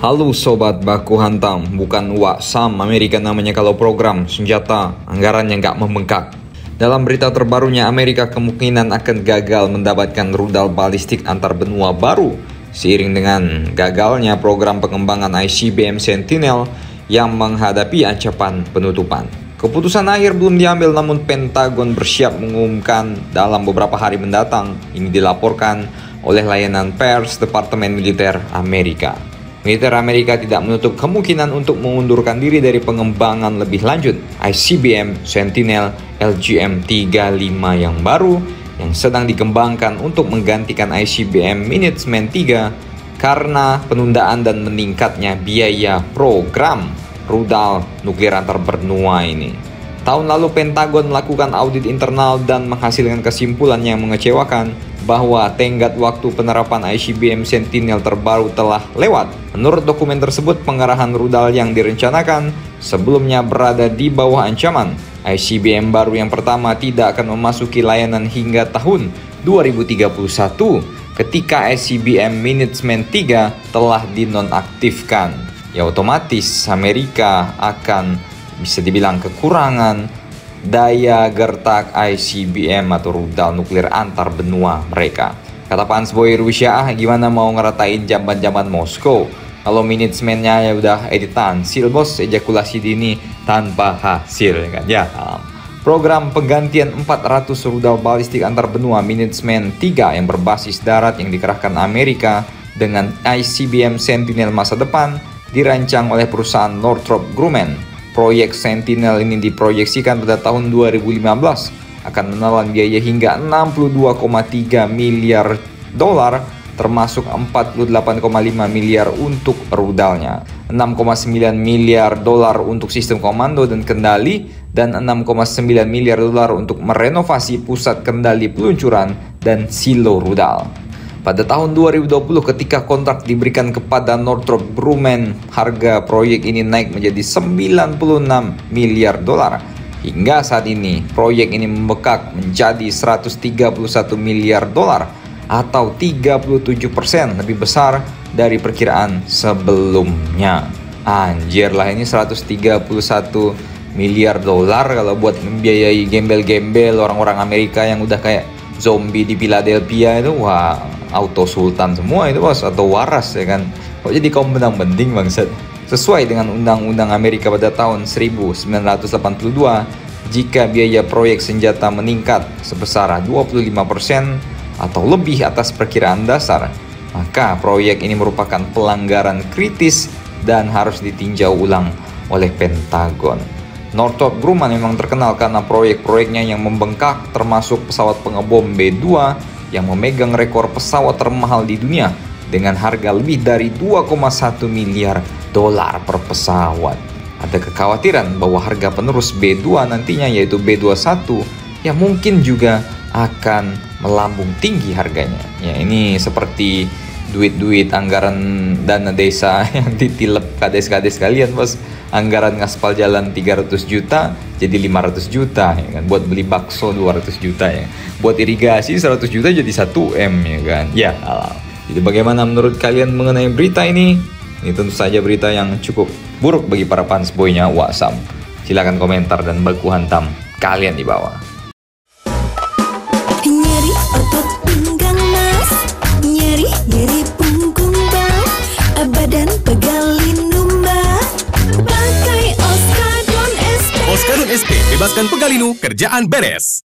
Halo Sobat Baku Hantam, bukan Sam Amerika namanya kalau program senjata anggarannya nggak membengkak. Dalam berita terbarunya, Amerika kemungkinan akan gagal mendapatkan rudal balistik antar benua baru seiring dengan gagalnya program pengembangan ICBM Sentinel yang menghadapi ancaman penutupan. Keputusan akhir belum diambil, namun Pentagon bersiap mengumumkan dalam beberapa hari mendatang. Ini dilaporkan oleh layanan pers Departemen Militer Amerika. Militer Amerika tidak menutup kemungkinan untuk mengundurkan diri dari pengembangan lebih lanjut ICBM Sentinel LGM-35 yang baru yang sedang dikembangkan untuk menggantikan ICBM Minuteman III karena penundaan dan meningkatnya biaya program rudal nuklir antar benua ini. Tahun lalu Pentagon melakukan audit internal dan menghasilkan kesimpulan yang mengecewakan bahwa tenggat waktu penerapan ICBM Sentinel terbaru telah lewat. Menurut dokumen tersebut, pengarahan rudal yang direncanakan sebelumnya berada di bawah ancaman. ICBM baru yang pertama tidak akan memasuki layanan hingga tahun 2031 ketika ICBM Minuteman III telah dinonaktifkan. Ya otomatis Amerika akan bisa dibilang kekurangan daya gertak ICBM atau rudal nuklir antar benua mereka. Kata Pansboy Rusia, gimana mau ngeratain jamban-jamban Moskow kalau Minuteman-nya ya udah editan sil bos, ejakulasi dini tanpa hasil kan ya. Program penggantian 400 rudal balistik antar benua Minuteman III yang berbasis darat yang dikerahkan Amerika dengan ICBM Sentinel masa depan dirancang oleh perusahaan Northrop Grumman. Proyek Sentinel ini diproyeksikan pada tahun 2015 akan menelan biaya hingga 62,3 miliar dolar, termasuk 48,5 miliar untuk rudalnya, 6,9 miliar dolar untuk sistem komando dan kendali, dan 6,9 miliar dolar untuk merenovasi pusat kendali peluncuran dan silo rudal. Pada tahun 2020 ketika kontrak diberikan kepada Northrop Grumman, harga proyek ini naik menjadi 96 miliar dolar. Hingga saat ini, proyek ini membekak menjadi 131 miliar dolar atau 37% lebih besar dari perkiraan sebelumnya. Anjir lah, ini 131 miliar dolar kalau buat membiayai gembel-gembel orang-orang Amerika yang udah kayak zombie di Philadelphia itu, wah, auto sultan semua itu bos, atau waras ya kan. Kok jadi kaum benang-bending bangsat. Sesuai dengan Undang-Undang Amerika pada tahun 1982, jika biaya proyek senjata meningkat sebesar 25% atau lebih atas perkiraan dasar, maka proyek ini merupakan pelanggaran kritis dan harus ditinjau ulang oleh Pentagon. Northrop Grumman memang terkenal karena proyek-proyeknya yang membengkak, termasuk pesawat pengebom B-2 yang memegang rekor pesawat termahal di dunia dengan harga lebih dari 2,1 miliar dolar per pesawat. Ada kekhawatiran bahwa harga penerus B-2 nantinya yaitu B-21 yang mungkin juga akan melambung tinggi harganya. Ya, ini seperti duit-duit anggaran dana desa yang ditilep kades-kades kalian bos. Anggaran ngaspal jalan 300 juta jadi 500 juta ya kan. Buat beli bakso 200 juta ya. Buat irigasi 100 juta jadi 1M ya kan. Ya alam. Jadi bagaimana menurut kalian mengenai berita ini? Ini tentu saja berita yang cukup buruk bagi para fansboynya Sam. Silahkan komentar dan baku hantam kalian di bawah. Nyeri otot pinggang mas, nyeri punggung bang, badan pegalin numba, pakai Oskadon SP. Oskadon SP, bebaskan pegalinu, kerjaan beres.